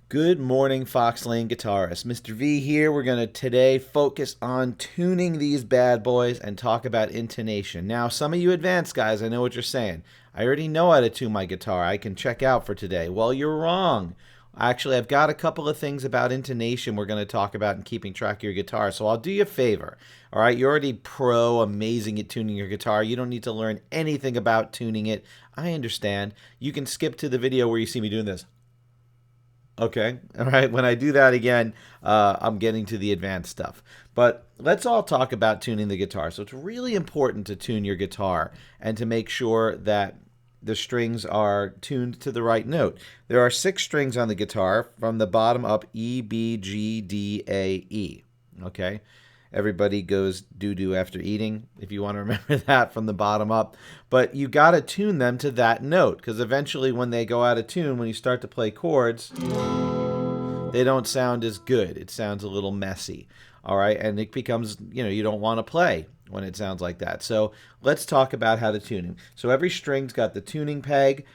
Good morning, Fox Lane guitarists. Mr. V here. We're going to today focus on tuning these bad boys and talk about intonation. Now, some of you advanced guys, I know what you're saying. I already know how to tune my guitar. I can check out for today. Well, you're wrong. Actually, I've got a couple of things about intonation we're going to talk about in keeping track of your guitar. So I'll do you a favor. All right, you're already amazing at tuning your guitar. You don't need to learn anything about tuning it. I understand. You can skip to the video where you see me doing this. Okay, all right. When I do that again, I'm getting to the advanced stuff. But let's all talk about tuning the guitar. So it's really important to tune your guitar and to make sure that the strings are tuned to the right note. There are 6 strings on the guitar from the bottom up: E, B, G, D, A, E. Okay. Everybody goes doo-doo after eating, if you want to remember that from the bottom up. But you got to tune them to that note, because eventually when they go out of tune, when you start to play chords, they don't sound as good. It sounds a little messy, all right? And it becomes, you don't want to play when it sounds like that. So let's talk about how to tune them. So every string's got the tuning peg.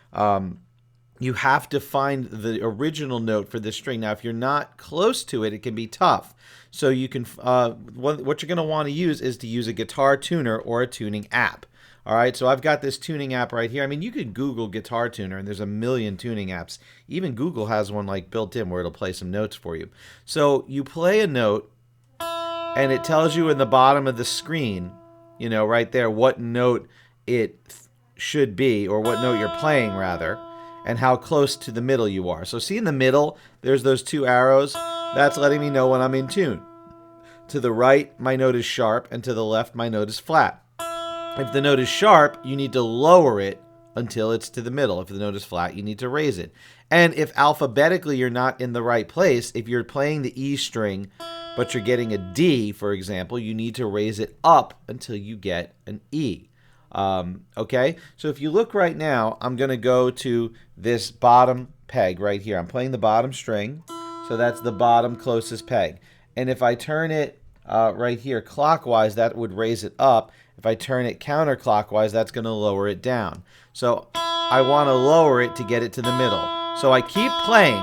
You have to find the original note for this string. Now, if you're not close to it, it can be tough. So you can, what you're going to want to use is to use a guitar tuner or a tuning app. All right, so I've got this tuning app right here. I mean, you could Google guitar tuner, and there's a million tuning apps. Even Google has one like built in where it'll play some notes for you. So you play a note, and it tells you in the bottom of the screen, right there, what note it should be, or what note you're playing, rather, and how close to the middle you are. So see in the middle, there's those 2 arrows. That's letting me know when I'm in tune. To the right, my note is sharp, and to the left, my note is flat. If the note is sharp, you need to lower it until it's to the middle. If the note is flat, you need to raise it. And if alphabetically you're not in the right place, if you're playing the E string, but you're getting a D, for example, you need to raise it up until you get an E. Okay, so if you look right now, I'm going to go to this bottom peg right here. I'm playing the bottom string, so that's the bottom closest peg. And if I turn it right here clockwise, that would raise it up. If I turn it counterclockwise, that's going to lower it down. So I want to lower it to get it to the middle. So I keep playing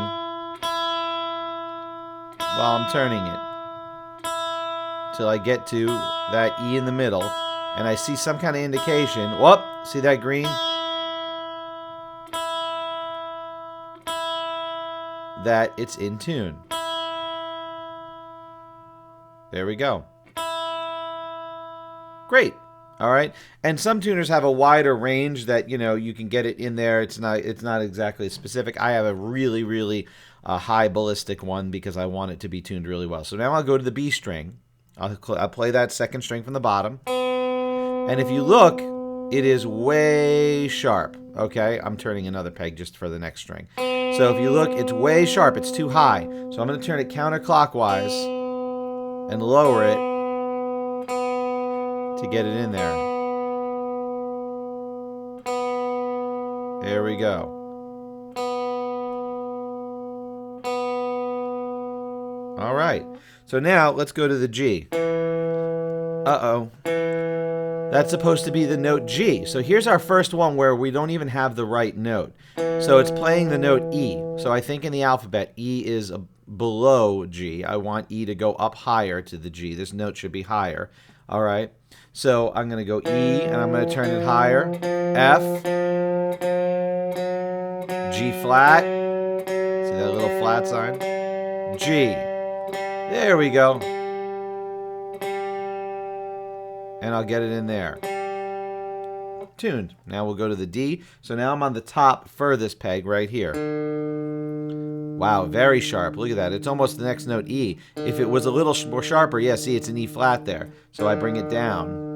while I'm turning it till I get to that E in the middle. And I see some kind of indication. Whoop, see that green? That it's in tune. There we go. Great. All right. And some tuners have a wider range that, you can get it in there. It's not exactly specific. I have a really high ballistic one because I want it to be tuned really well. So now I'll go to the B string. I'll play that second string from the bottom. And if you look, it is way sharp, okay? I'm turning another peg just for the next string. So if you look, it's way sharp. It's too high. So I'm going to turn it counterclockwise and lower it to get it in there. There we go. All right. So now let's go to the G. Uh-oh. That's supposed to be the note G. So here's our first one where we don't even have the right note. So it's playing the note E. So I think in the alphabet, E is below G. I want E to go up higher to the G. This note should be higher. All right. So I'm going to go E, and I'm going to turn it higher. F. G flat. See that little flat sign? G. There we go. And I'll get it in there. Tuned. Now we'll go to the D. So now I'm on the top furthest peg right here. Wow, very sharp. Look at that. It's almost the next note, E. If it was a little more sharper, yeah, see, it's an E flat there. So I bring it down.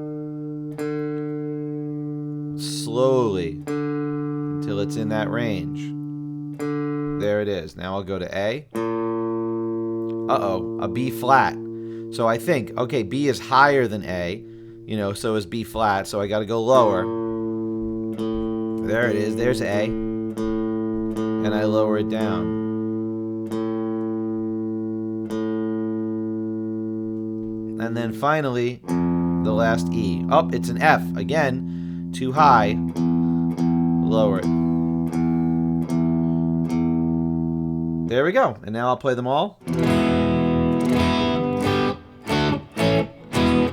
Slowly. Until it's in that range. There it is. Now I'll go to A. Uh-oh, a B flat. So I think, okay, B is higher than A. So is B flat, so I got to go lower. There it is. There's A. And I lower it down. And then finally, the last E. Oh, it's an F. Again, too high. Lower it. There we go. And now I'll play them all.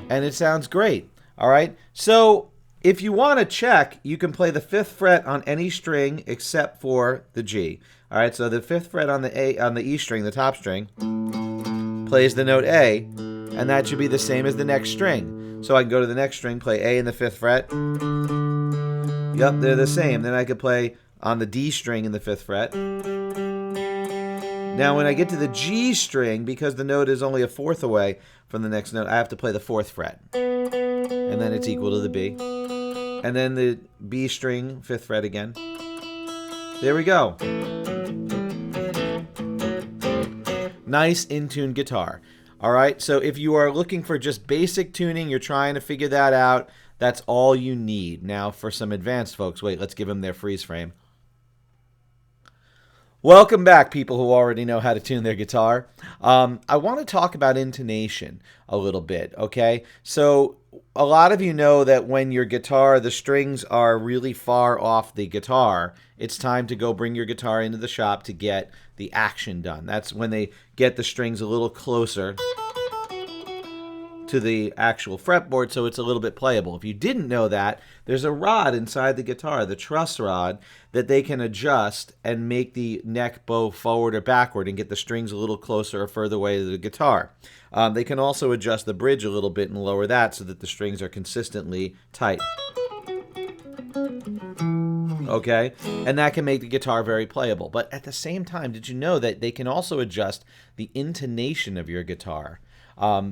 And it sounds great. All right. So if you want to check, you can play the 5th fret on any string except for the G. All right. So the 5th fret on the E string, the top string, plays the note A, and that should be the same as the next string. So I can go to the next string, play A in the 5th fret. Yep, they're the same. Then I could play on the D string in the 5th fret. Now when I get to the G string, because the note is only a 4th away from the next note, I have to play the 4th fret. And then it's equal to the B. And then the B string, 5th fret again. There we go. Nice in-tune guitar. All right, so if you are looking for just basic tuning, you're trying to figure that out, that's all you need. Now for some advanced folks, wait, let's give them their freeze frame. Welcome back, people who already know how to tune their guitar. I want to talk about intonation a little bit, okay? So a lot of you know that when your guitar, the strings are really far off the guitar, it's time to go bring your guitar into the shop to get the action done. That's when they get the strings a little closer to the actual fretboard so it's a little bit playable. If you didn't know that, there's a rod inside the guitar, the truss rod, that they can adjust and make the neck bow forward or backward and get the strings a little closer or further away to the guitar. They can also adjust the bridge a little bit and lower that so that the strings are consistently tight. Okay, and that can make the guitar very playable. But at the same time, did you know that they can also adjust the intonation of your guitar?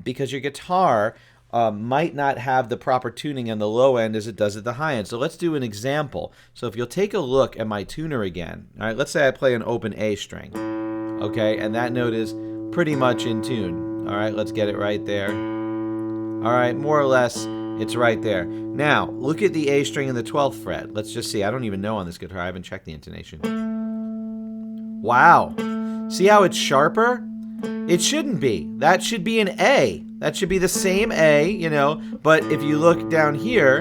Because your guitar might not have the proper tuning on the low end as it does at the high end. So let's do an example. So if you'll take a look at my tuner again, all right, let's say I play an open A string, okay, and that note is pretty much in tune. All right, let's get it right there. All right, more or less, it's right there. Now, look at the A string in the 12th fret. Let's just see. I don't even know on this guitar. I haven't checked the intonation. Wow. See how it's sharper? It shouldn't be. That should be an A. That should be the same A, you know, but if you look down here,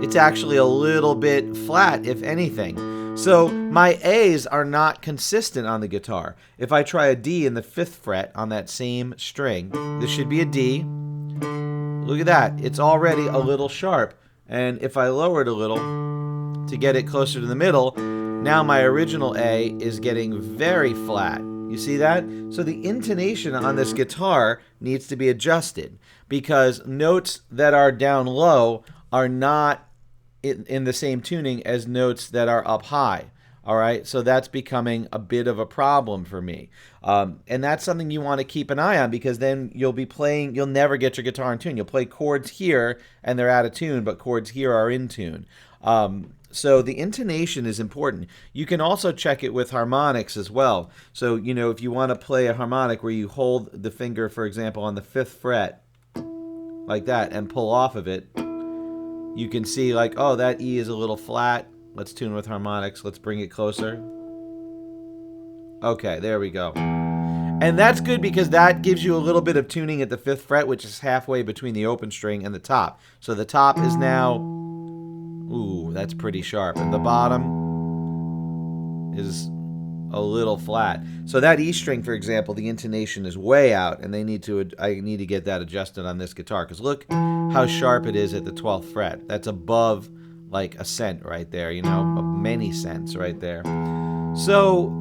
it's actually a little bit flat, if anything. So my A's are not consistent on the guitar. If I try a D in the 5th fret on that same string, this should be a D. Look at that. It's already a little sharp. And if I lower it a little to get it closer to the middle, now my original A is getting very flat. You see that? So the intonation on this guitar needs to be adjusted because notes that are down low are not in the same tuning as notes that are up high. All right, so that's becoming a bit of a problem for me. And that's something you want to keep an eye on because then you'll be playing, you'll never get your guitar in tune. You'll play chords here and they're out of tune, but chords here are in tune. So the intonation is important. You can also check it with harmonics as well. So, you know, if you want to play a harmonic where you hold the finger, for example, on the 5th fret, like that, and pull off of it, you can see like, oh, that E is a little flat. Let's tune with harmonics. Let's bring it closer. Okay, there we go. And that's good because that gives you a little bit of tuning at the 5th fret, which is halfway between the open string and the top. So the top is now, ooh, that's pretty sharp. And the bottom is a little flat. So that E string, for example, the intonation is way out, and I need to get that adjusted on this guitar because look how sharp it is at the 12th fret. That's above like a cent right there, you know, many cents right there. So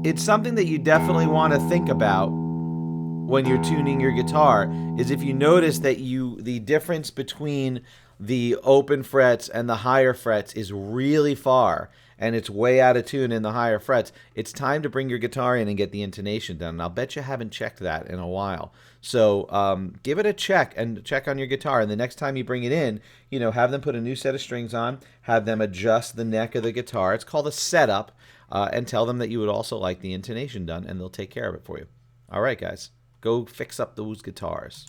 it's something that you definitely want to think about when you're tuning your guitar is if you notice that the difference between the open frets and the higher frets is really far and it's way out of tune in the higher frets, it's time to bring your guitar in and get the intonation done. And I'll bet you haven't checked that in a while. So give it a check and check on your guitar. And the next time you bring it in, you know, have them put a new set of strings on, have them adjust the neck of the guitar. It's called a setup, and tell them that you would also like the intonation done, and they'll take care of it for you. All right, guys, go fix up those guitars.